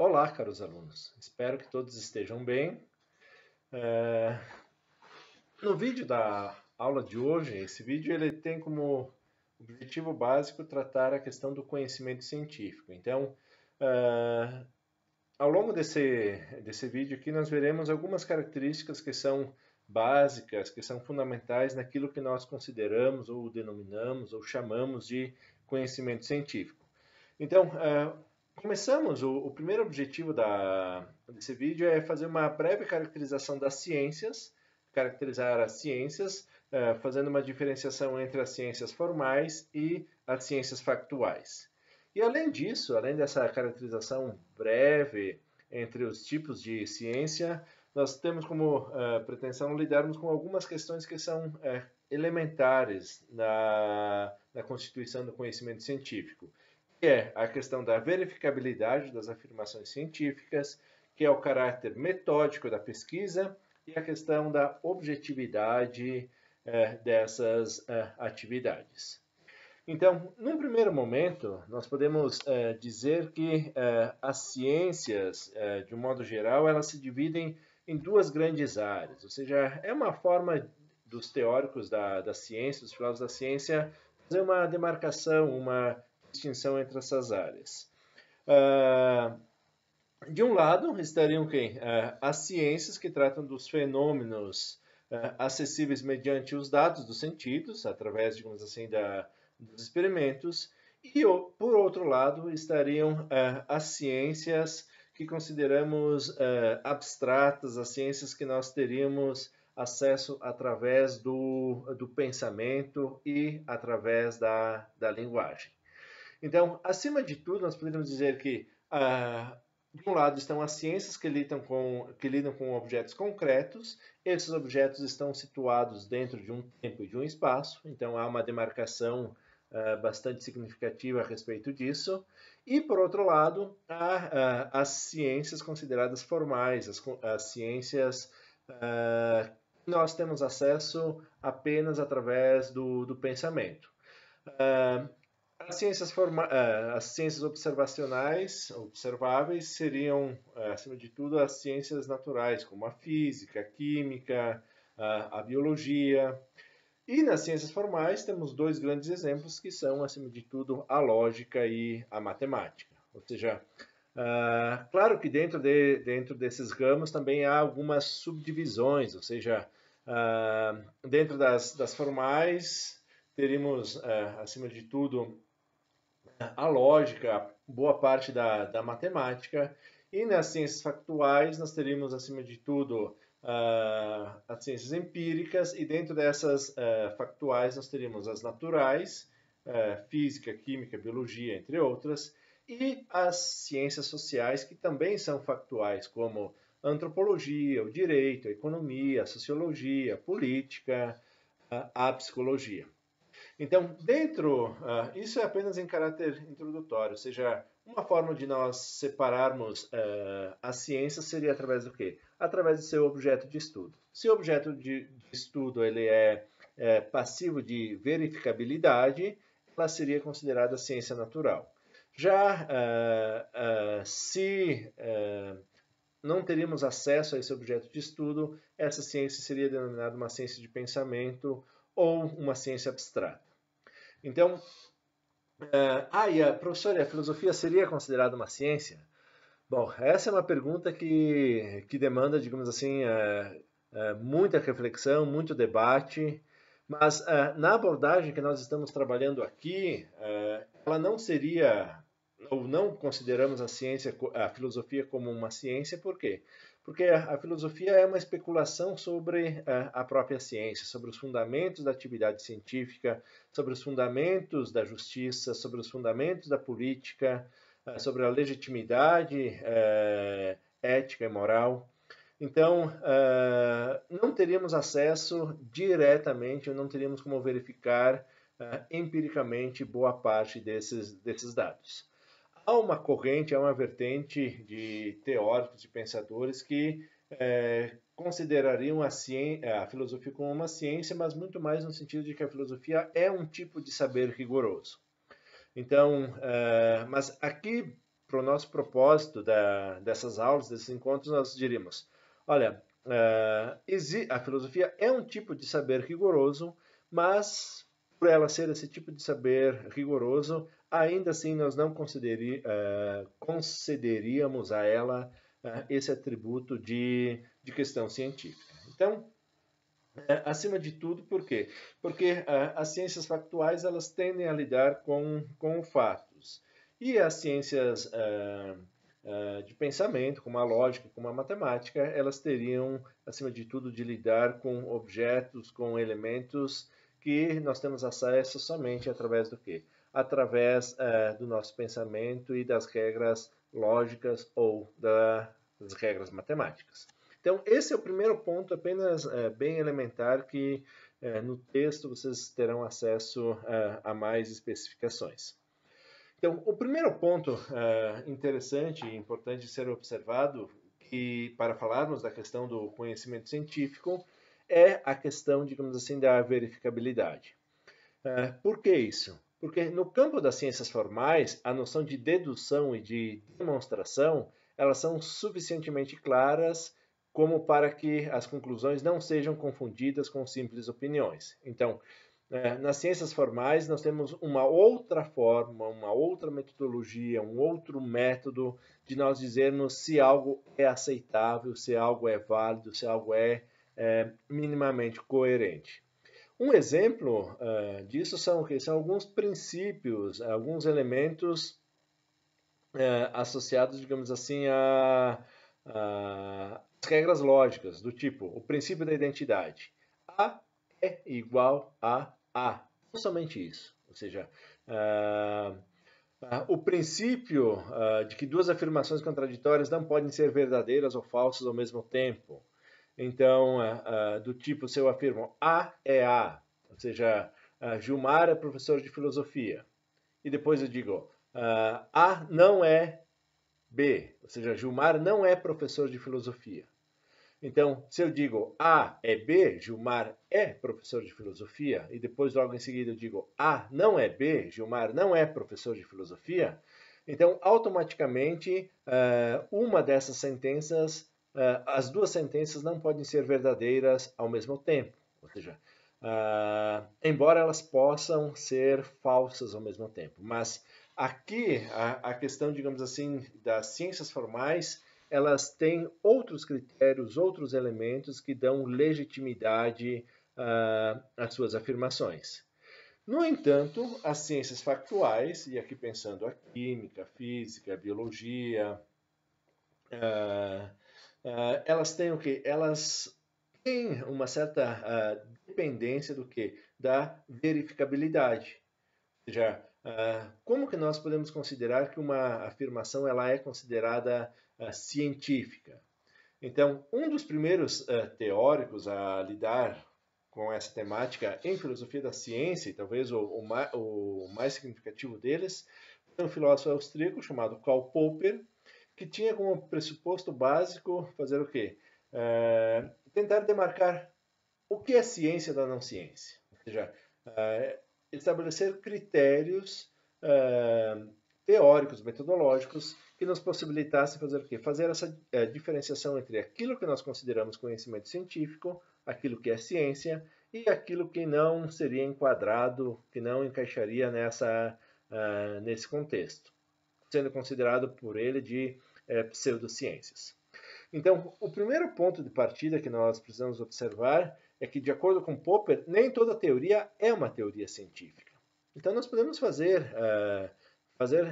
Olá, caros alunos. Espero que todos estejam bem. É, No vídeo da aula de hoje, esse vídeo ele tem como objetivo básico tratar a questão do conhecimento científico. Então, é, ao longo desse vídeo aqui, nós veremos algumas características que são básicas, que são fundamentais naquilo que nós consideramos ou denominamos ou chamamos de conhecimento científico. Então, começamos, o primeiro objetivo desse vídeo é fazer uma breve caracterização das ciências, caracterizar as ciências, fazendo uma diferenciação entre as ciências formais e as ciências factuais. E além disso, além dessa caracterização breve entre os tipos de ciência, nós temos como pretensão lidarmos com algumas questões que são elementares na constituição do conhecimento científico, que é a questão da verificabilidade das afirmações científicas, que é o caráter metódico da pesquisa, e a questão da objetividade dessas atividades. Então, num primeiro momento, nós podemos dizer que as ciências, de um modo geral, elas se dividem em duas grandes áreas, ou seja, é uma forma dos teóricos da ciência, dos filósofos da ciência, fazer uma demarcação, uma distinção entre essas áreas. De um lado estariam quem? As ciências que tratam dos fenômenos acessíveis mediante os dados dos sentidos, através, digamos assim, dos experimentos. E, por outro lado, estariam as ciências que consideramos abstratas, as ciências que nós teríamos acesso através do pensamento e através da linguagem. Então, acima de tudo, nós poderíamos dizer que, de um lado, estão as ciências que lidam com objetos concretos. Esses objetos estão situados dentro de um tempo e de um espaço, então há uma demarcação bastante significativa a respeito disso. E, por outro lado, há as ciências consideradas formais, as ciências que nós temos acesso apenas através do pensamento. As ciências observáveis, seriam, acima de tudo, as ciências naturais, como a física, a química, a biologia. E nas ciências formais temos dois grandes exemplos que são, acima de tudo, a lógica e a matemática. Ou seja, claro que dentro desses ramos também há algumas subdivisões, ou seja, dentro das formais teríamos, acima de tudo, a lógica, boa parte da matemática, e nas ciências factuais nós teríamos, acima de tudo, as ciências empíricas, e dentro dessas factuais nós teríamos as naturais, física, química, biologia, entre outras, e as ciências sociais, que também são factuais, como a antropologia, o direito, a economia, a sociologia, a política, a psicologia. Então, isso é apenas em caráter introdutório, ou seja, uma forma de nós separarmos a ciência seria através do quê? Através do seu objeto de estudo. Se o objeto de estudo ele é passivo de verificabilidade, ela seria considerada ciência natural. Já se não teríamos acesso a esse objeto de estudo, essa ciência seria denominada uma ciência de pensamento ou uma ciência abstrata. Então, professor, a filosofia seria considerada uma ciência? Bom, essa é uma pergunta que demanda, digamos assim, muita reflexão, muito debate, mas na abordagem que nós estamos trabalhando aqui, ela não seria, ou não consideramos a filosofia como uma ciência, por quê? Porque a filosofia é uma especulação sobre a própria ciência, sobre os fundamentos da atividade científica, sobre os fundamentos da justiça, sobre os fundamentos da política, sobre a legitimidade ética e moral. Então, não teríamos acesso diretamente, ou não teríamos como verificar empiricamente boa parte desses dados. Há uma corrente, há uma vertente de teóricos, de pensadores que considerariam a filosofia como uma ciência, mas muito mais no sentido de que a filosofia é um tipo de saber rigoroso. Então, mas aqui para o nosso propósito dessas aulas, desses encontros, nós diríamos, olha, a filosofia é um tipo de saber rigoroso, mas por ela ser esse tipo de saber rigoroso, ainda assim nós não concederíamos a ela esse atributo de questão científica. Então, acima de tudo, por quê? Porque as ciências factuais elas tendem a lidar com fatos. E as ciências de pensamento, como a lógica, como a matemática, elas teriam, acima de tudo, de lidar com objetos, com elementos que nós temos acesso somente através do quê? Através do nosso pensamento e das regras lógicas ou das regras matemáticas. Então, esse é o primeiro ponto, apenas bem elementar, que no texto vocês terão acesso a mais especificações. Então, o primeiro ponto interessante e importante de ser observado, que para falarmos da questão do conhecimento científico, é a questão, digamos assim, da verificabilidade. Por que isso? Porque no campo das ciências formais, a noção de dedução e de demonstração, elas são suficientemente claras como para que as conclusões não sejam confundidas com simples opiniões. Então, nas ciências formais, nós temos uma outra forma, uma outra metodologia, um outro método de nós dizermos se algo é aceitável, se algo é válido, se algo é minimamente coerente. Um exemplo disso são alguns princípios, alguns elementos associados, digamos assim, às regras lógicas, do tipo o princípio da identidade. A é igual a A. Não somente isso. Ou seja, o princípio de que duas afirmações contraditórias não podem ser verdadeiras ou falsas ao mesmo tempo. Então, do tipo, se eu afirmo A é A, ou seja, Gilmar é professor de filosofia, e depois eu digo A não é B, ou seja, Gilmar não é professor de filosofia. Então, se eu digo A é B, Gilmar é professor de filosofia, e depois logo em seguida eu digo A não é B, Gilmar não é professor de filosofia, então automaticamente uma dessas sentenças, as duas sentenças não podem ser verdadeiras ao mesmo tempo. Ou seja, embora elas possam ser falsas ao mesmo tempo. Mas aqui a questão, digamos assim, das ciências formais, elas têm outros critérios, outros elementos que dão legitimidade às suas afirmações. No entanto, as ciências factuais, e aqui pensando a química, a física, a biologia, elas têm o quê? Elas têm uma certa dependência do quê? Da verificabilidade. Ou seja, como que nós podemos considerar que uma afirmação ela é considerada científica? Então, um dos primeiros teóricos a lidar com essa temática em filosofia da ciência, e talvez o mais significativo deles, foi um filósofo austríaco chamado Karl Popper, que tinha como pressuposto básico fazer o quê? Tentar demarcar o que é ciência da não ciência. Ou seja, estabelecer critérios teóricos, metodológicos, que nos possibilitassem fazer o quê? Fazer essa diferenciação entre aquilo que nós consideramos conhecimento científico, aquilo que é ciência, e aquilo que não seria enquadrado, que não encaixaria nesse contexto, sendo considerado por ele de pseudociências. Então, o primeiro ponto de partida que nós precisamos observar é que, de acordo com Popper, nem toda teoria é uma teoria científica. Então, nós podemos fazer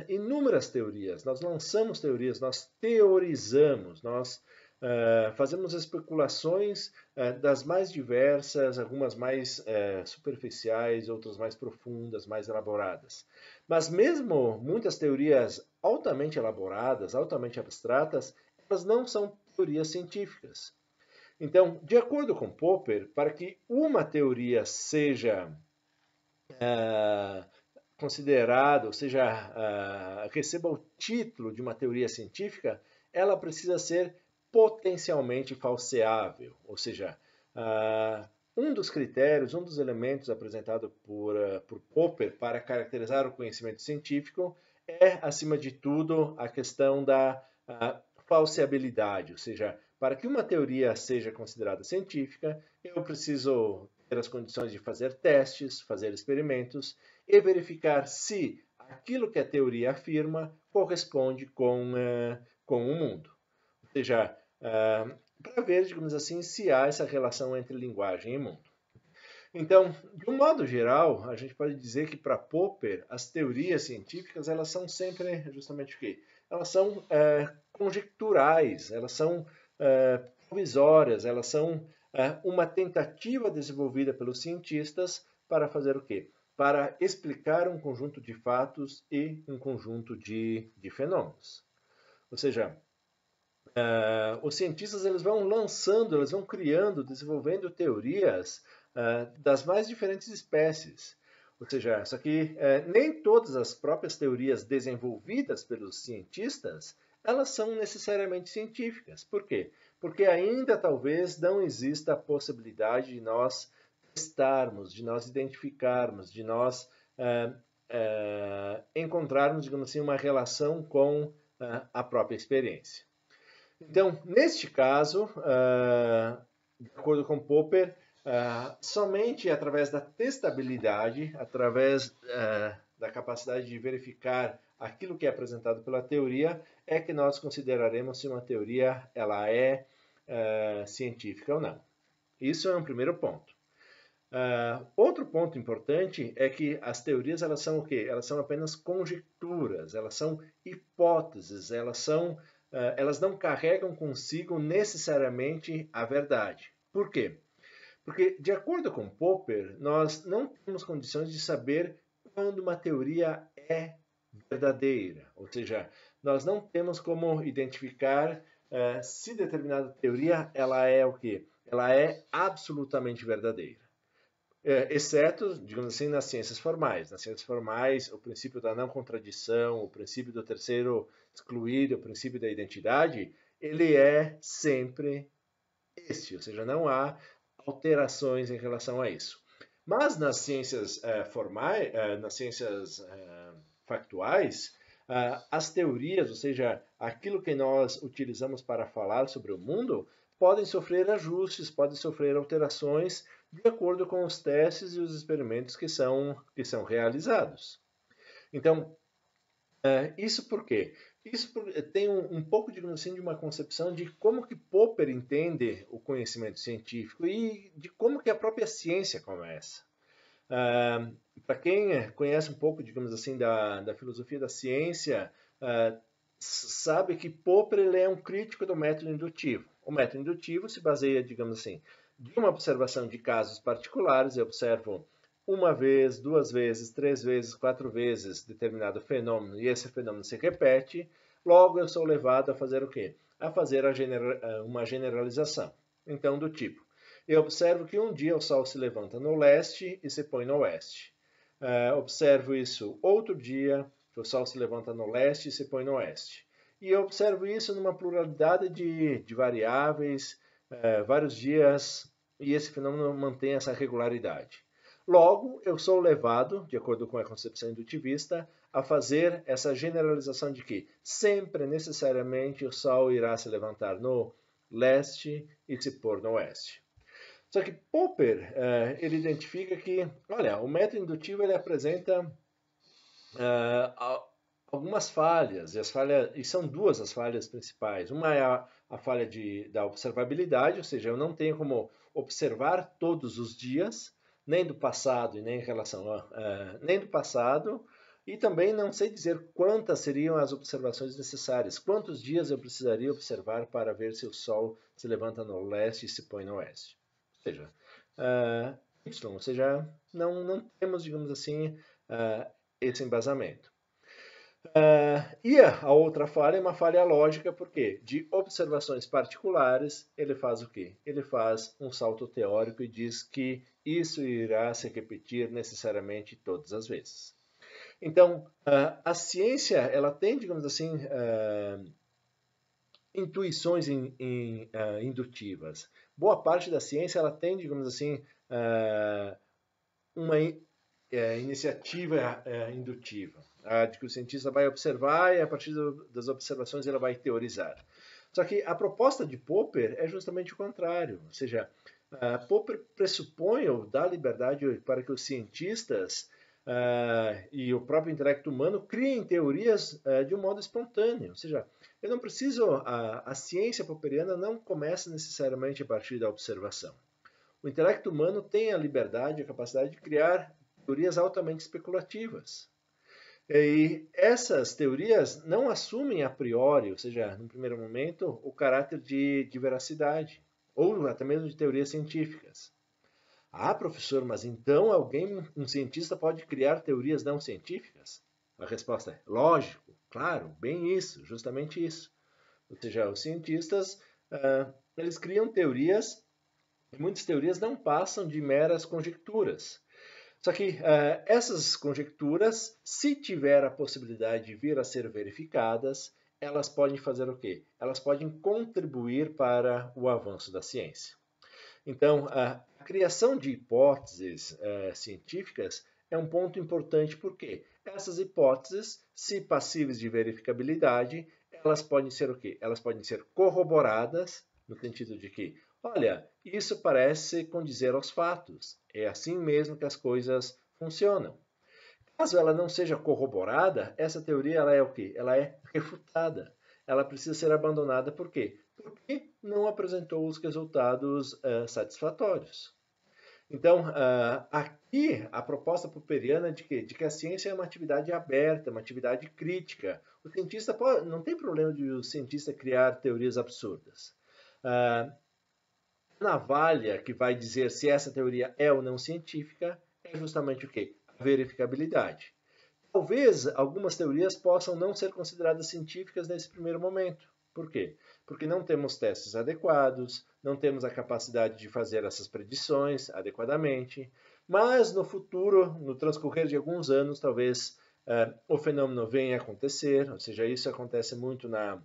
inúmeras teorias, nós lançamos teorias, nós teorizamos, nós fazemos especulações das mais diversas, algumas mais superficiais, outras mais profundas, mais elaboradas. Mas mesmo muitas teorias altamente elaboradas, altamente abstratas, elas não são teorias científicas. Então, de acordo com Popper, para que uma teoria seja considerada, ou seja, receba o título de uma teoria científica, ela precisa ser potencialmente falseável. Ou seja, um dos critérios, um dos elementos apresentado por Popper para caracterizar o conhecimento científico é, acima de tudo, a questão da falseabilidade, ou seja, para que uma teoria seja considerada científica, eu preciso ter as condições de fazer testes, fazer experimentos e verificar se aquilo que a teoria afirma corresponde com o mundo. Ou seja, para ver, digamos assim, se há essa relação entre linguagem e mundo. Então, de um modo geral, a gente pode dizer que para Popper, as teorias científicas elas são sempre justamente o quê? Elas são conjecturais, elas são provisórias, elas são uma tentativa desenvolvida pelos cientistas para fazer o quê? Para explicar um conjunto de fatos e um conjunto de fenômenos. Ou seja, os cientistas eles vão lançando, eles vão criando, desenvolvendo teorias das mais diferentes espécies. Ou seja, só que nem todas as próprias teorias desenvolvidas pelos cientistas elas são necessariamente científicas. Por quê? Porque ainda talvez não exista a possibilidade de nós testarmos, de nós identificarmos, de nós encontrarmos, digamos assim, uma relação com a própria experiência. Então, neste caso, de acordo com Popper, somente através da testabilidade, através da capacidade de verificar aquilo que é apresentado pela teoria, é que nós consideraremos se uma teoria ela é científica ou não. Isso é um primeiro ponto. Outro ponto importante é que as teorias elas são o quê? Elas são apenas conjecturas, elas são hipóteses, elas não carregam consigo necessariamente a verdade. Por quê? Porque, de acordo com Popper, nós não temos condições de saber quando uma teoria é verdadeira. Ou seja, nós não temos como identificar se determinada teoria ela é o quê? Ela é absolutamente verdadeira. Exceto, digamos assim, nas ciências formais. Nas ciências formais, o princípio da não contradição, o princípio do terceiro excluído, o princípio da identidade, ele é sempre este, ou seja, não há alterações em relação a isso. Mas nas ciências formais, nas ciências factuais, as teorias, ou seja, aquilo que nós utilizamos para falar sobre o mundo, podem sofrer ajustes, podem sofrer alterações de acordo com os testes e os experimentos que são realizados. Então, isso por quê? Isso tem um pouco, digamos assim, de uma concepção de como que Popper entende o conhecimento científico e de como que a própria ciência começa. Para quem conhece um pouco, digamos assim, da filosofia da ciência, sabe que Popper ele é um crítico do método indutivo. O método indutivo se baseia, digamos assim, de uma observação de casos particulares. Eu observo uma vez, duas vezes, três vezes, quatro vezes determinado fenômeno e esse fenômeno se repete, logo eu sou levado a fazer o quê? A fazer uma generalização. Então, do tipo, eu observo que um dia o Sol se levanta no leste e se põe no oeste. Observo isso outro dia, que o Sol se levanta no leste e se põe no oeste. E eu observo isso numa pluralidade de variáveis, vários dias, e esse fenômeno mantém essa regularidade. Logo, eu sou levado, de acordo com a concepção indutivista, a fazer essa generalização de que sempre, necessariamente, o Sol irá se levantar no leste e se pôr no oeste. Só que Popper, ele identifica que, olha, o método indutivo ele apresenta algumas falhas, e são duas as falhas principais. Uma é a falha da observabilidade, ou seja, eu não tenho como observar todos os dias, nem do passado e nem em relação nem do passado, e também não sei dizer quantas seriam as observações necessárias, quantos dias eu precisaria observar para ver se o Sol se levanta no leste e se põe no oeste. Ou seja, Y, ou seja, não temos, digamos assim, esse embasamento. E a outra falha é uma falha lógica, porque de observações particulares, ele faz o quê? Ele faz um salto teórico e diz que isso irá se repetir necessariamente todas as vezes. Então, a ciência, ela tem, digamos assim, intuições indutivas. Boa parte da ciência, ela tem, digamos assim, uma iniciativa indutiva. de que o cientista vai observar e a partir das observações ele vai teorizar. Só que a proposta de Popper é justamente o contrário, ou seja, Popper pressupõe ou dá liberdade para que os cientistas e o próprio intelecto humano criem teorias de um modo espontâneo, ou seja, eu não preciso, a ciência popperiana não começa necessariamente a partir da observação. O intelecto humano tem a liberdade, a capacidade de criar teorias altamente especulativas. E essas teorias não assumem a priori, ou seja, no primeiro momento, o caráter de veracidade, ou até mesmo de teorias científicas. Ah, professor, mas então um cientista pode criar teorias não científicas? A resposta é lógico, claro, bem isso, justamente isso. Ou seja, os cientistas, eles criam teorias, e muitas teorias não passam de meras conjecturas. Só que essas conjecturas, se tiver a possibilidade de vir a ser verificadas, elas podem fazer o quê? Elas podem contribuir para o avanço da ciência. Então, a criação de hipóteses científicas é um ponto importante porque essas hipóteses, se passíveis de verificabilidade, elas podem ser o quê? Elas podem ser corroboradas, no sentido de que, olha, isso parece condizer aos fatos. É assim mesmo que as coisas funcionam. Caso ela não seja corroborada, essa teoria ela é o quê? Ela é refutada. Ela precisa ser abandonada por quê? Porque não apresentou os resultados satisfatórios. Então, aqui a proposta popperiana é de quê? De que a ciência é uma atividade aberta, uma atividade crítica. O cientista não tem problema de o cientista criar teorias absurdas. A navalha que vai dizer se essa teoria é ou não científica é justamente o quê? A verificabilidade. Talvez algumas teorias possam não ser consideradas científicas nesse primeiro momento. Por quê? Porque não temos testes adequados, não temos a capacidade de fazer essas predições adequadamente, mas no futuro, no transcorrer de alguns anos, talvez o fenômeno venha a acontecer, ou seja, isso acontece muito na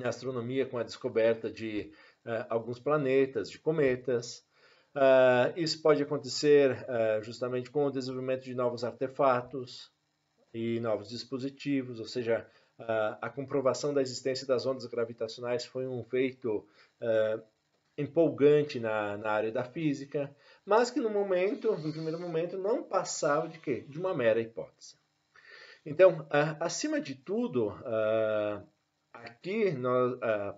astronomia com a descoberta de alguns planetas, de cometas. Isso pode acontecer justamente com o desenvolvimento de novos artefatos e novos dispositivos, ou seja, a comprovação da existência das ondas gravitacionais foi um feito empolgante na área da física, mas que no primeiro momento, não passava de quê? De uma mera hipótese. Então, acima de tudo, aqui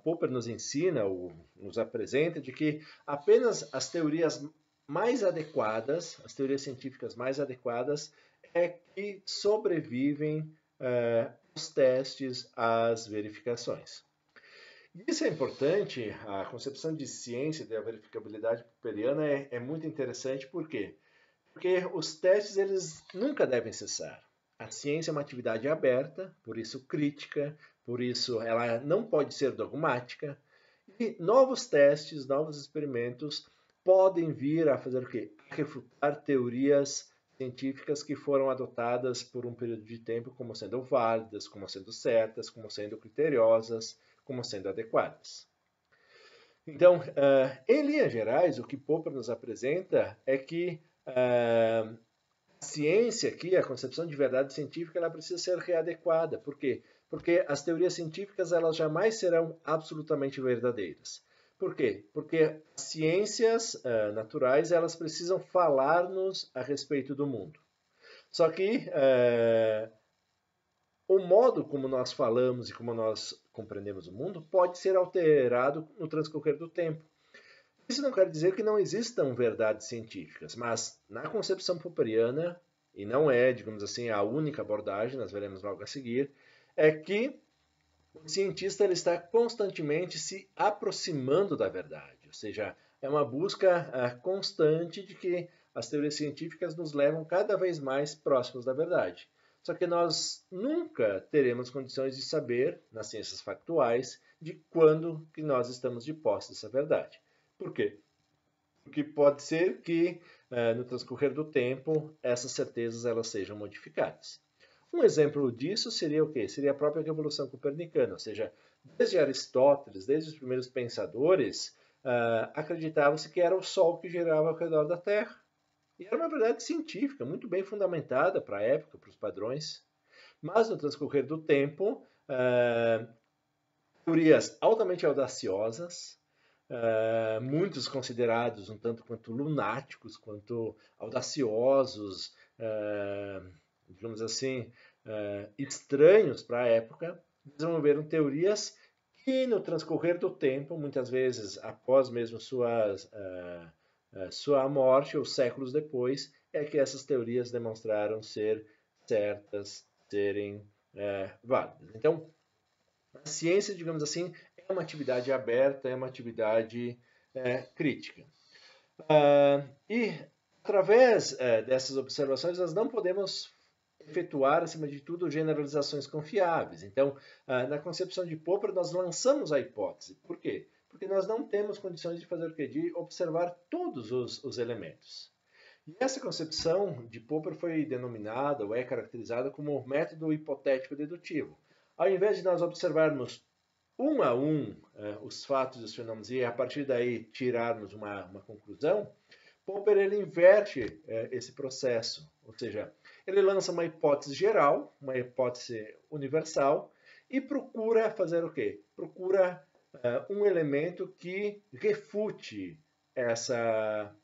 Popper nos ensina, ou nos apresenta, de que apenas as teorias mais adequadas, as teorias científicas mais adequadas, é que sobrevivem aos testes, às verificações. Isso é importante, a concepção de ciência da verificabilidade popperiana é muito interessante, por quê? Porque os testes eles nunca devem cessar. A ciência é uma atividade aberta, por isso crítica, por isso ela não pode ser dogmática, e novos testes, novos experimentos podem vir a fazer o quê? A refutar teorias científicas que foram adotadas por um período de tempo como sendo válidas, como sendo certas, como sendo criteriosas, como sendo adequadas. Então, em linhas gerais, o que Popper nos apresenta é que a ciência aqui, a concepção de verdade científica, ela precisa ser readequada. Por quê? Porque as teorias científicas elas jamais serão absolutamente verdadeiras. Por quê? Porque as ciências naturais elas precisam falar-nos a respeito do mundo. Só que o modo como nós falamos e como nós compreendemos o mundo pode ser alterado no transcorrer do tempo. Isso não quer dizer que não existam verdades científicas, mas na concepção popperiana, e não é, digamos assim, a única abordagem, nós veremos logo a seguir, é que o cientista ele está constantemente se aproximando da verdade, ou seja, é uma busca constante de que as teorias científicas nos levam cada vez mais próximos da verdade. Só que nós nunca teremos condições de saber, nas ciências factuais, de quando que nós estamos de posse dessa verdade. Por quê? Porque pode ser que, no transcorrer do tempo, essas certezas elas sejam modificadas. Um exemplo disso seria o quê? Seria a própria Revolução Copernicana, ou seja, desde Aristóteles, desde os primeiros pensadores, acreditava-se que era o Sol que girava ao redor da Terra. E era uma verdade científica, muito bem fundamentada para a época, para os padrões. mas no transcorrer do tempo, teorias altamente audaciosas, muitos considerados um tanto quanto lunáticos, quanto audaciosos, digamos assim, estranhos para a época, desenvolveram teorias que no transcorrer do tempo, muitas vezes após mesmo sua morte ou séculos depois, é que essas teorias demonstraram ser certas, serem válidas. Então, a ciência, digamos assim, é uma atividade aberta, é uma atividade crítica. E através dessas observações, nós não podemos efetuar, acima de tudo, generalizações confiáveis. Então, na concepção de Popper, nós lançamos a hipótese. Por quê? Porque nós não temos condições de fazer o quê? De observar todos os elementos. E essa concepção de Popper foi denominada ou é caracterizada como método hipotético dedutivo. Ao invés de nós observarmos um a um os fatos e os fenômenos e a partir daí tirarmos uma conclusão, Popper ele inverte esse processo, ou seja, ele lança uma hipótese geral, uma hipótese universal e procura fazer o quê? Procura um elemento que refute essa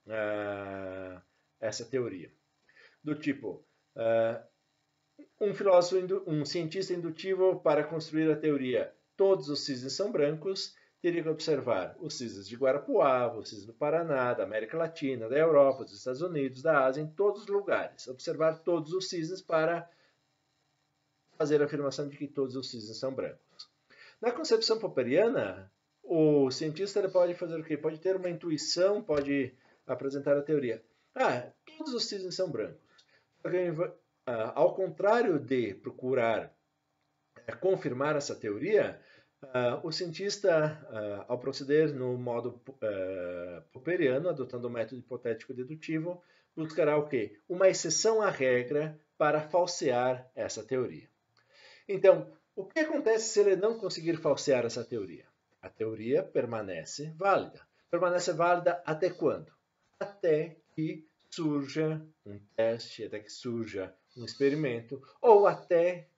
teoria. Do tipo, um cientista indutivo para construir a teoria todos os cisnes são brancos, teria que observar os cisnes de Guarapuava, os cisnes do Paraná, da América Latina, da Europa, dos Estados Unidos, da Ásia, em todos os lugares. Observar todos os cisnes para fazer a afirmação de que todos os cisnes são brancos. Na concepção popperiana, o cientista ele pode fazer o quê? Pode ter uma intuição, pode apresentar a teoria. Todos os cisnes são brancos. Ao contrário de procurar confirmar essa teoria, o cientista, ao proceder no modo popperiano, adotando o método hipotético dedutivo, buscará o quê? Uma exceção à regra para falsear essa teoria. Então, o que acontece se ele não conseguir falsear essa teoria? A teoria permanece válida. Permanece válida até quando? Até que surja um teste, até que surja um experimento, ou até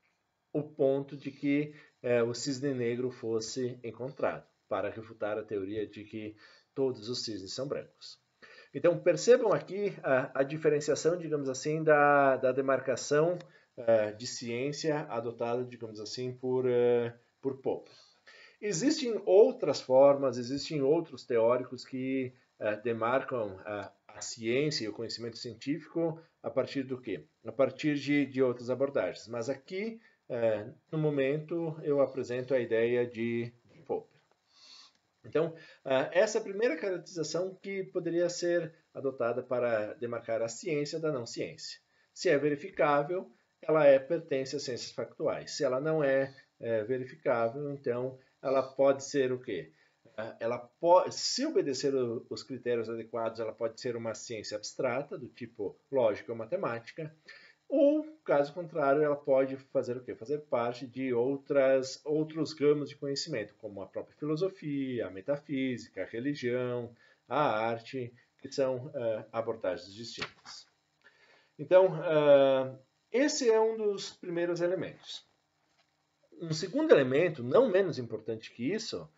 o ponto de que o cisne negro fosse encontrado, para refutar a teoria de que todos os cisnes são brancos. Então, percebam aqui a diferenciação, digamos assim, da demarcação de ciência adotada, digamos assim, por Popper. Existem outras formas, existem outros teóricos que demarcam a ciência e o conhecimento científico a partir do quê? A partir de outras abordagens. Mas aqui, no momento, eu apresento a ideia de Popper. Então, essa é a primeira caracterização que poderia ser adotada para demarcar a ciência da não ciência. Se é verificável, ela pertence às ciências factuais. Se ela não é verificável, então ela pode ser o quê? Se obedecer os critérios adequados, ela pode ser uma ciência abstrata, do tipo lógica ou matemática, ou, caso contrário, ela pode fazer o quê? Fazer parte de outros ramos de conhecimento, como a própria filosofia, a metafísica, a religião, a arte, que são abordagens distintas. Então, esse é um dos primeiros elementos. Um segundo elemento, não menos importante que isso,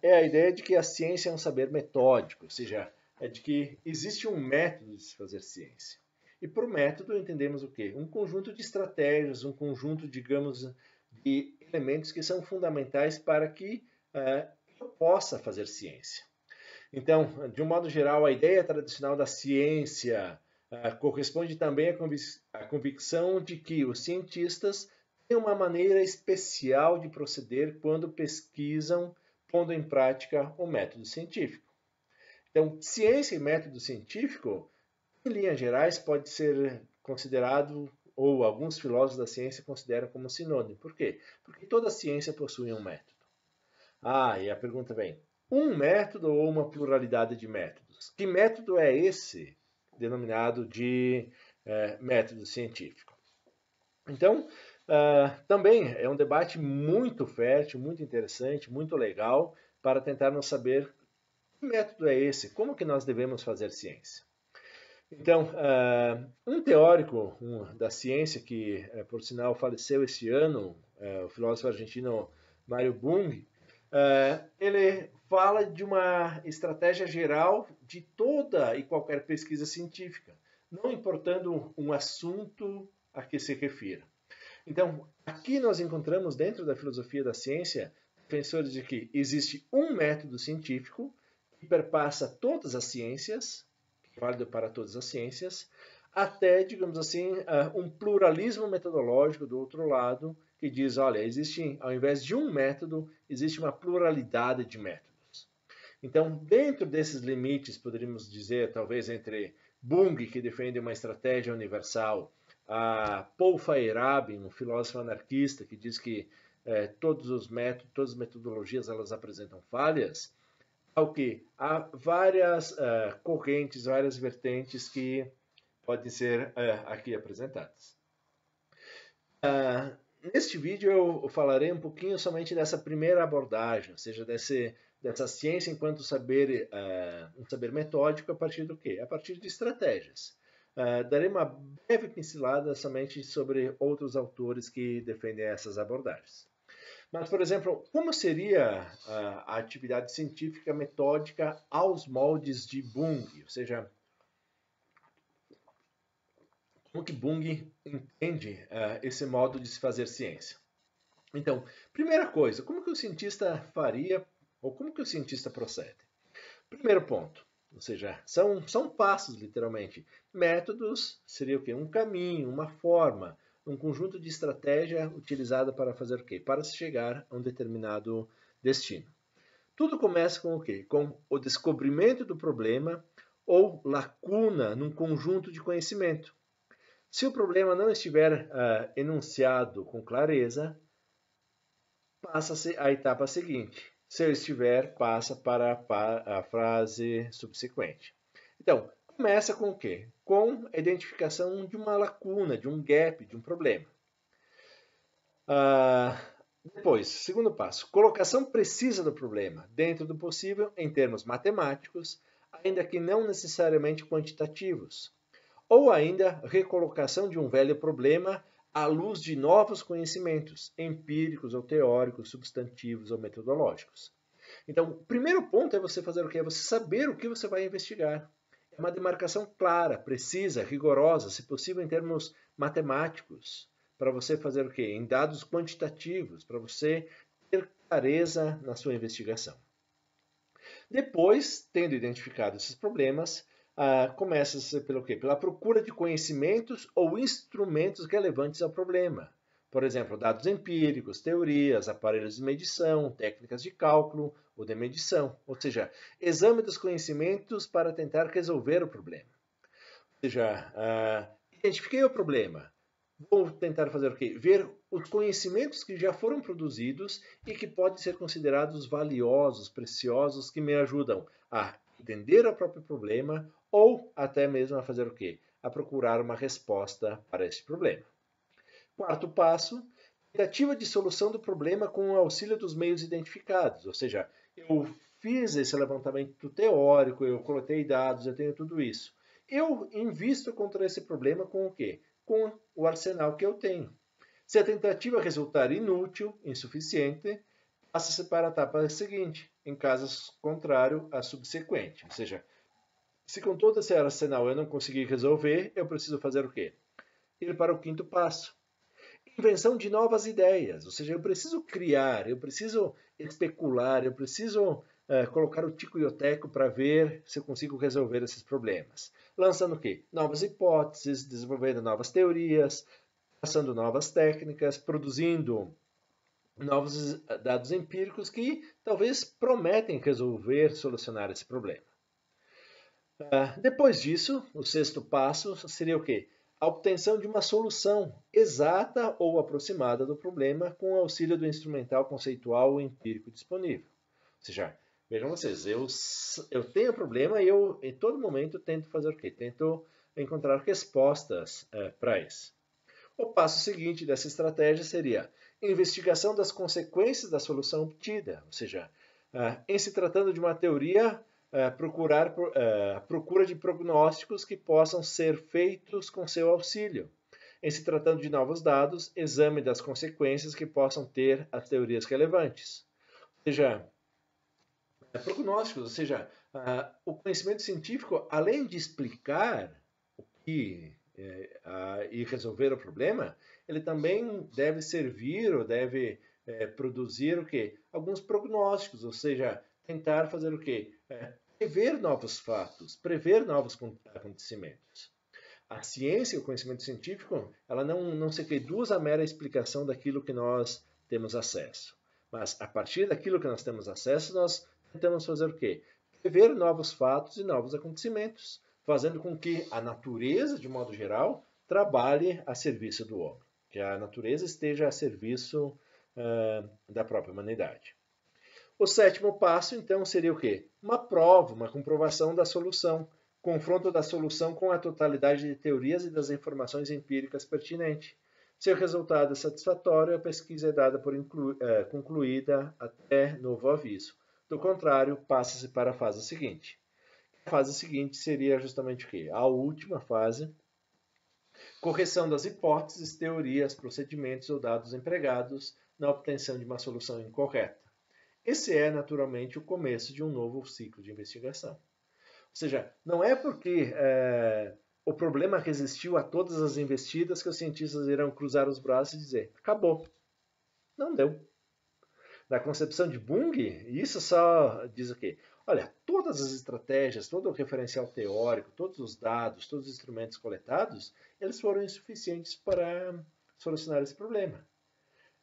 é a ideia de que a ciência é um saber metódico, ou seja, é de que existe um método de se fazer ciência. E por método entendemos o quê? Um conjunto de estratégias, um conjunto, digamos, de elementos que são fundamentais para que eu possa fazer ciência. Então, de um modo geral, a ideia tradicional da ciência corresponde também à convicção de que os cientistas têm uma maneira especial de proceder quando pesquisam, pondo em prática o método científico. Então, ciência e método científico, em linhas gerais, pode ser considerado, ou alguns filósofos da ciência consideram como sinônimo. Por quê? Porque toda ciência possui um método. E a pergunta vem, um método ou uma pluralidade de métodos? Que método é esse denominado de método científico? Então, também é um debate muito fértil, muito interessante, muito legal, para tentarmos saber que método é esse, como que nós devemos fazer ciência. Então, um teórico da ciência que, por sinal, faleceu esse ano, o filósofo argentino Mário Bunge, ele fala de uma estratégia geral de toda e qualquer pesquisa científica, não importando um assunto a que se refira. Então, aqui nós encontramos dentro da filosofia da ciência defensores de que existe um método científico que perpassa todas as ciências, válido para todas as ciências, até, digamos assim, um pluralismo metodológico do outro lado, que diz, olha, existe, ao invés de um método, existe uma pluralidade de métodos. Então, dentro desses limites, poderíamos dizer, talvez entre Bung, que defende uma estratégia universal, a Paul Feyerabend, um filósofo anarquista, que diz que todos os métodos, todas as metodologias, elas apresentam falhas, ao que há várias correntes, várias vertentes que podem ser aqui apresentadas. Neste vídeo eu falarei um pouquinho somente dessa primeira abordagem, ou seja, dessa ciência enquanto saber, um saber metódico a partir do quê? A partir de estratégias. Darei uma breve pincelada somente sobre outros autores que defendem essas abordagens. Mas, por exemplo, como seria a atividade científica metódica aos moldes de Bung? Ou seja, como que Bung entende esse modo de se fazer ciência? Então, primeira coisa, como que o cientista faria, ou como que o cientista procede? Primeiro ponto, ou seja, são passos, literalmente. Métodos seria o quê? Um caminho, uma forma, um conjunto de estratégia utilizada para fazer o quê? Para se chegar a um determinado destino. Tudo começa com o quê? Com o descobrimento do problema ou lacuna num conjunto de conhecimento. Se o problema não estiver enunciado com clareza, passa-se à etapa seguinte. Se eu estiver, passa para a frase subsequente. Então, começa com o quê? Com a identificação de uma lacuna, de um gap, de um problema. Depois, segundo passo, colocação precisa do problema, dentro do possível, em termos matemáticos, ainda que não necessariamente quantitativos. Ou ainda, recolocação de um velho problema à luz de novos conhecimentos, empíricos ou teóricos, substantivos ou metodológicos. Então, o primeiro ponto é você fazer o quê? É você saber o que você vai investigar. É uma demarcação clara, precisa, rigorosa, se possível em termos matemáticos, para você fazer o quê? Em dados quantitativos, para você ter clareza na sua investigação. Depois, tendo identificado esses problemas, começa-se pelo quê? Pela procura de conhecimentos ou instrumentos relevantes ao problema. Por exemplo, dados empíricos, teorias, aparelhos de medição, técnicas de cálculo ou de medição. Ou seja, exame dos conhecimentos para tentar resolver o problema. Ou seja, identifiquei o problema. Vou tentar fazer o quê? Ver os conhecimentos que já foram produzidos e que podem ser considerados valiosos, preciosos, que me ajudam a entender o próprio problema ou até mesmo a fazer o quê? A procurar uma resposta para esse problema. Quarto passo, tentativa de solução do problema com o auxílio dos meios identificados, ou seja, eu fiz esse levantamento teórico, eu coletei dados, eu tenho tudo isso. Eu invisto contra esse problema com o quê? Com o arsenal que eu tenho. Se a tentativa resultar inútil, insuficiente, passa-se para a etapa seguinte, em caso contrário, a subsequente. Ou seja, se com todo esse arsenal eu não conseguir resolver, eu preciso fazer o quê? Ir para o quinto passo. Invenção de novas ideias, ou seja, eu preciso criar, eu preciso especular, eu preciso colocar o tico e o teco para ver se eu consigo resolver esses problemas. Lançando o quê? Novas hipóteses, desenvolvendo novas teorias, passando novas técnicas, produzindo novos dados empíricos que talvez prometem resolver, solucionar esse problema. Depois disso, o sexto passo seria o quê? A obtenção de uma solução exata ou aproximada do problema com o auxílio do instrumental conceitual ou empírico disponível. Ou seja, vejam vocês, eu tenho problema e eu em todo momento tento fazer o quê? Tento encontrar respostas para isso. O passo seguinte dessa estratégia seria investigação das consequências da solução obtida, ou seja, em se tratando de uma teoria, procura de prognósticos que possam ser feitos com seu auxílio. Em se tratando de novos dados, exame das consequências que possam ter as teorias relevantes. Ou seja, prognósticos, ou seja, o conhecimento científico, além de explicar o que e resolver o problema, ele também deve servir ou deve produzir o quê? Alguns prognósticos, ou seja, tentar fazer o quê? Prever novos fatos, prever novos acontecimentos. A ciência, o conhecimento científico, ela não se reduz à mera explicação daquilo que nós temos acesso. Mas a partir daquilo que nós temos acesso, nós tentamos fazer o quê? Prever novos fatos e novos acontecimentos, fazendo com que a natureza, de modo geral, trabalhe a serviço do homem, que a natureza esteja a serviço da própria humanidade. O sétimo passo, então, seria o quê? Uma prova, uma comprovação da solução, confronto da solução com a totalidade de teorias e das informações empíricas pertinentes. Se o resultado é satisfatório, a pesquisa é dada por concluída até novo aviso. Do contrário, passa-se para a fase seguinte. A fase seguinte seria justamente o quê? A última fase, correção das hipóteses, teorias, procedimentos ou dados empregados na obtenção de uma solução incorreta. Esse é, naturalmente, o começo de um novo ciclo de investigação. Ou seja, não é porque o problema resistiu a todas as investidas que os cientistas irão cruzar os braços e dizer, acabou. Não deu. Na concepção de Bung, isso só diz o quê? Olha, todas as estratégias, todo o referencial teórico, todos os dados, todos os instrumentos coletados, eles foram insuficientes para solucionar esse problema.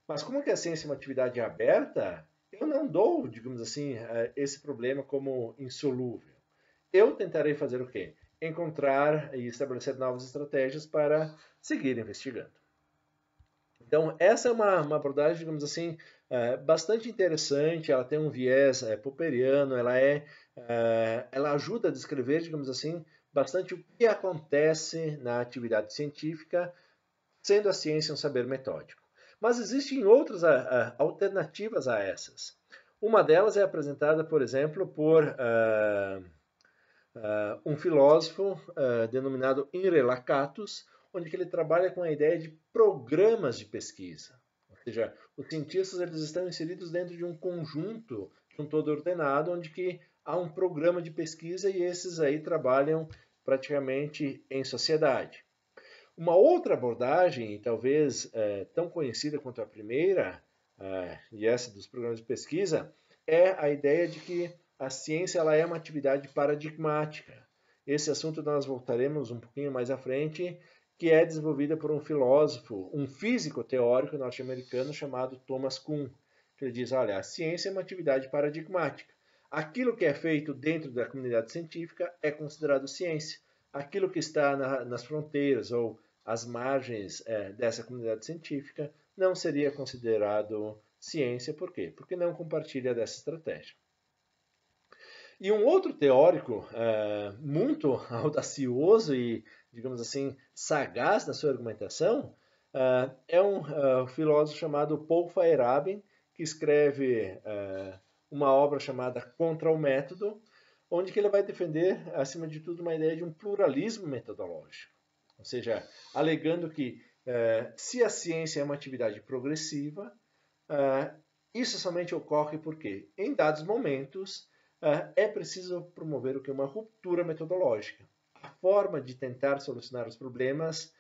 Mas como que a ciência é uma atividade aberta, eu não dou, digamos assim, esse problema como insolúvel. Eu tentarei fazer o quê? Encontrar e estabelecer novas estratégias para seguir investigando. Então, essa é uma abordagem, digamos assim, bastante interessante. Ela tem um viés popperiano, ela ajuda a descrever, digamos assim, bastante o que acontece na atividade científica, sendo a ciência um saber metódico. Mas existem outras alternativas a essas. Uma delas é apresentada, por exemplo, por um filósofo denominado Imre Lakatos, onde ele trabalha com a ideia de programas de pesquisa. Ou seja, os cientistas eles estão inseridos dentro de um conjunto, de um todo ordenado, onde que há um programa de pesquisa e esses aí trabalham praticamente em sociedade. Uma outra abordagem, talvez tão conhecida quanto a primeira, e essa dos programas de pesquisa, é a ideia de que a ciência ela é uma atividade paradigmática. Esse assunto nós voltaremos um pouquinho mais à frente, que é desenvolvida por um filósofo, um físico teórico norte-americano chamado Thomas Kuhn, que ele diz, olha, a ciência é uma atividade paradigmática. Aquilo que é feito dentro da comunidade científica é considerado ciência. Aquilo que está nas fronteiras ou às margens dessa comunidade científica não seria considerado ciência. Por quê? Porque não compartilha dessa estratégia. E um outro teórico muito audacioso e, digamos assim, sagaz na sua argumentação é um filósofo chamado Paul Feyerabend, que escreve uma obra chamada Contra o Método, onde que ele vai defender, acima de tudo, uma ideia de um pluralismo metodológico. Ou seja, alegando que se a ciência é uma atividade progressiva, isso somente ocorre porque, em dados momentos, é preciso promover o que? Uma ruptura metodológica. A forma de tentar solucionar os problemas,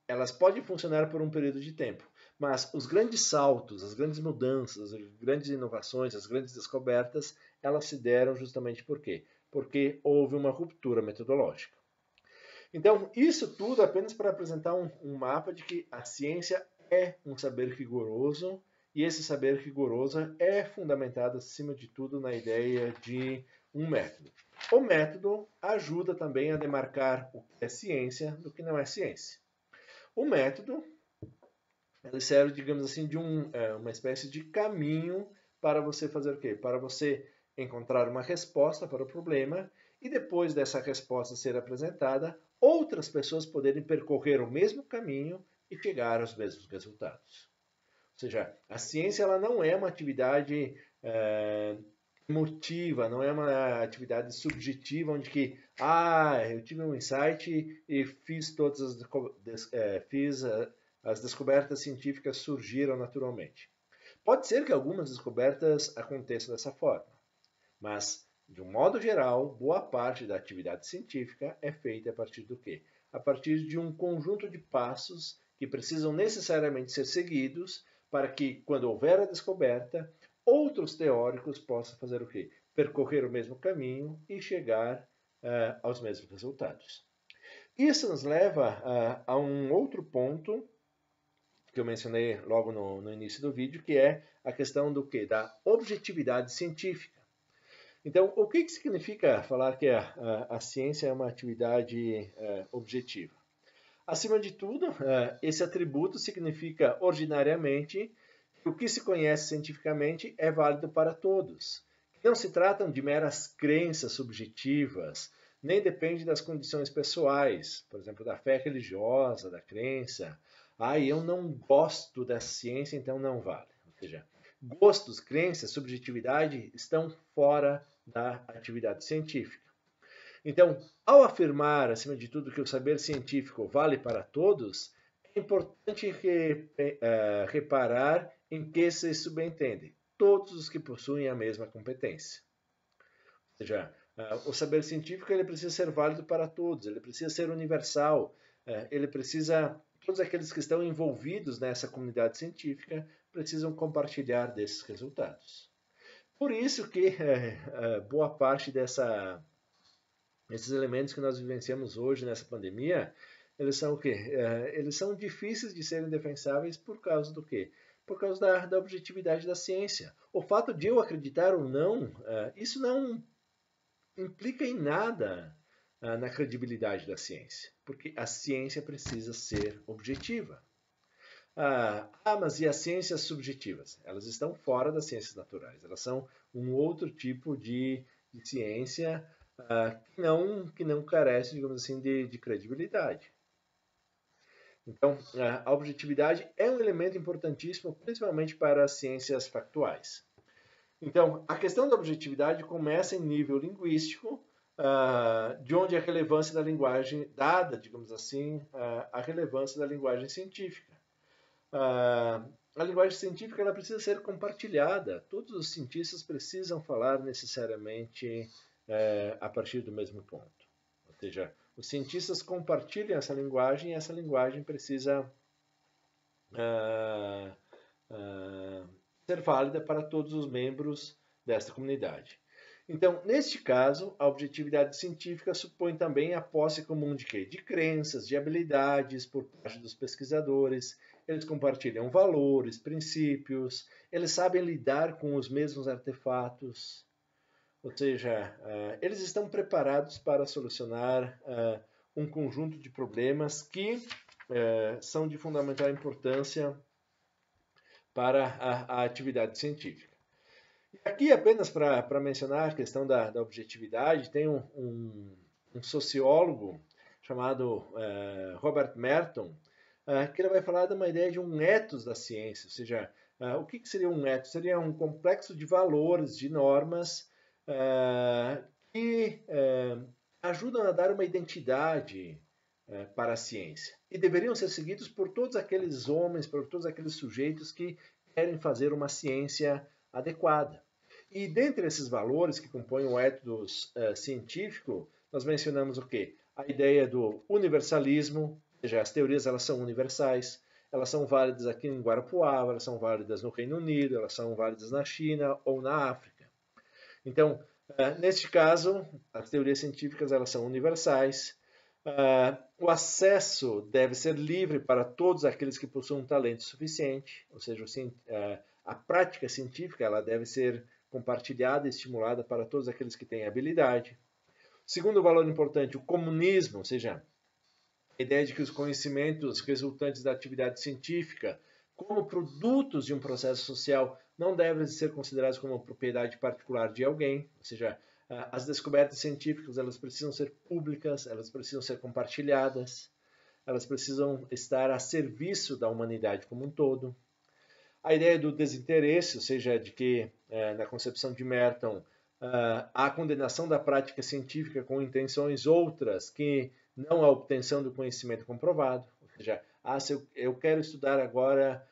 elas podem funcionar por um período de tempo, mas os grandes saltos, as grandes mudanças, as grandes inovações, as grandes descobertas, elas se deram justamente por quê? Porque houve uma ruptura metodológica. Então, isso tudo apenas para apresentar um mapa de que a ciência é um saber rigoroso, e esse saber rigoroso é fundamentado, acima de tudo, na ideia de um método. O método ajuda também a demarcar o que é ciência do que não é ciência. O método ele serve, digamos assim, de uma espécie de caminho para você fazer o quê? Para você encontrar uma resposta para o problema e depois dessa resposta ser apresentada, outras pessoas poderem percorrer o mesmo caminho e chegar aos mesmos resultados. Ou seja, a ciência ela não é uma atividade emotiva, não é uma atividade subjetiva onde que, eu tive um insight e fiz todas as descobertas científicas surgiram naturalmente. Pode ser que algumas descobertas aconteçam dessa forma, mas de um modo geral, boa parte da atividade científica é feita a partir do quê? A partir de um conjunto de passos que precisam necessariamente ser seguidos para que, quando houver a descoberta, outros teóricos possam fazer o quê? Percorrer o mesmo caminho e chegar aos mesmos resultados. Isso nos leva a um outro ponto que eu mencionei logo no início do vídeo, que é a questão do quê? Da objetividade científica. Então, o que significa falar que a ciência é uma atividade objetiva? Acima de tudo, esse atributo significa ordinariamente que o que se conhece cientificamente é válido para todos. Não se tratam de meras crenças subjetivas, nem depende das condições pessoais, por exemplo, da fé religiosa, da crença. Eu não gosto da ciência, então não vale. Ou seja, gostos, crenças, subjetividade estão fora da atividade científica. Então, ao afirmar, acima de tudo, que o saber científico vale para todos, é importante reparar em que se subentende todos os que possuem a mesma competência. Ou seja, o saber científico ele precisa ser válido para todos, ele precisa ser universal, todos aqueles que estão envolvidos nessa comunidade científica precisam compartilhar desses resultados. Por isso que boa parte esses elementos que nós vivenciamos hoje nessa pandemia, eles são o quê? Eles são difíceis de serem defensáveis por causa do quê? Por causa da objetividade da ciência. O fato de eu acreditar ou não, isso não implica em nada na credibilidade da ciência, porque a ciência precisa ser objetiva. Mas e as ciências subjetivas? Elas estão fora das ciências naturais, elas são um outro tipo de ciência que não carece, digamos assim, de credibilidade. Então, a objetividade é um elemento importantíssimo, principalmente para as ciências factuais. Então, a questão da objetividade começa em nível linguístico, de onde a relevância da linguagem, dada, digamos assim, a relevância da linguagem científica. A linguagem científica ela precisa ser compartilhada. Todos os cientistas precisam falar necessariamente a partir do mesmo ponto. Ou seja, os cientistas compartilham essa linguagem e essa linguagem precisa ser válida para todos os membros desta comunidade. Então, neste caso, a objetividade científica supõe também a posse comum de quê? De crenças, de habilidades por parte dos pesquisadores. Eles compartilham valores, princípios, eles sabem lidar com os mesmos artefatos. Ou seja, eles estão preparados para solucionar um conjunto de problemas que são de fundamental importância para a atividade científica. Aqui, apenas para mencionar a questão da objetividade, tem um sociólogo chamado Robert Merton, que ele vai falar de uma ideia de um ethos da ciência, ou seja, o que seria um ethos? Seria um complexo de valores, de normas, que ajudam a dar uma identidade para a ciência. E deveriam ser seguidos por todos aqueles homens, por todos aqueles sujeitos que querem fazer uma ciência adequada. E dentre esses valores que compõem o ethos científico, nós mencionamos o quê? A ideia do universalismo, ou seja, as teorias elas são universais, elas são válidas aqui em Guarapuava, elas são válidas no Reino Unido, elas são válidas na China ou na África. Então, neste caso, as teorias científicas elas são universais. O acesso deve ser livre para todos aqueles que possuem um talento suficiente, ou seja, a prática científica ela deve ser compartilhada e estimulada para todos aqueles que têm habilidade. Segundo valor importante, o comunismo, ou seja, a ideia de que os conhecimentos resultantes da atividade científica, como produtos de um processo social, não devem ser considerados como propriedade particular de alguém, ou seja, as descobertas científicas elas precisam ser públicas, elas precisam ser compartilhadas, elas precisam estar a serviço da humanidade como um todo. A ideia do desinteresse, ou seja, de que na concepção de Merton a condenação da prática científica com intenções outras que não a obtenção do conhecimento comprovado. Ou seja, se eu quero estudar agora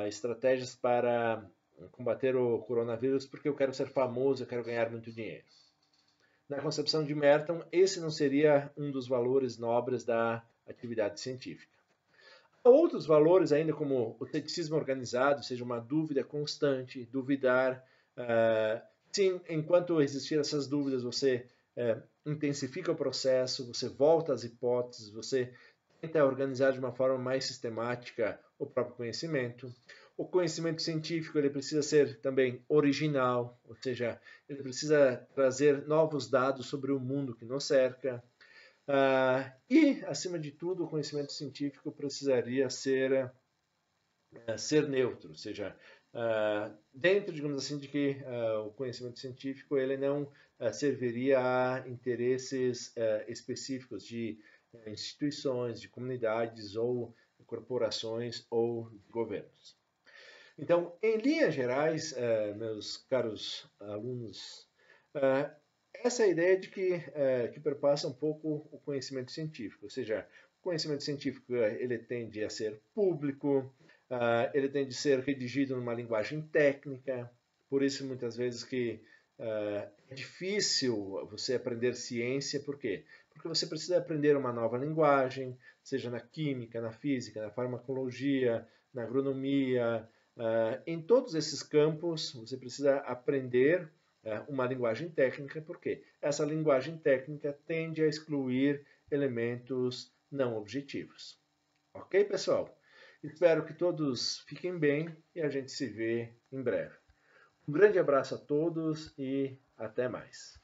estratégias para combater o coronavírus porque eu quero ser famoso, eu quero ganhar muito dinheiro. Na concepção de Merton, esse não seria um dos valores nobres da atividade científica. Há outros valores ainda, como o ceticismo organizado, ou seja, uma dúvida constante, duvidar. Sim, enquanto existir essas dúvidas, você intensifica o processo, você volta às hipóteses, você tenta organizar de uma forma mais sistemática o próprio conhecimento. O conhecimento científico ele precisa ser também original, ou seja, ele precisa trazer novos dados sobre o mundo que nos cerca. E, acima de tudo, o conhecimento científico precisaria ser neutro, ou seja, dentro, digamos assim, de que o conhecimento científico ele não serviria a interesses específicos de instituições, de comunidades ou corporações ou governos. Então, em linhas gerais, meus caros alunos, essa é a ideia de que perpassa um pouco o conhecimento científico, ou seja, o conhecimento científico ele tende a ser público, ele tende a ser redigido numa linguagem técnica, por isso muitas vezes que é difícil você aprender ciência, por quê? Porque você precisa aprender uma nova linguagem, seja na química, na física, na farmacologia, na agronomia, em todos esses campos você precisa aprender uma linguagem técnica, porque essa linguagem técnica tende a excluir elementos não objetivos. Ok, pessoal? Espero que todos fiquem bem e a gente se vê em breve. Um grande abraço a todos e até mais.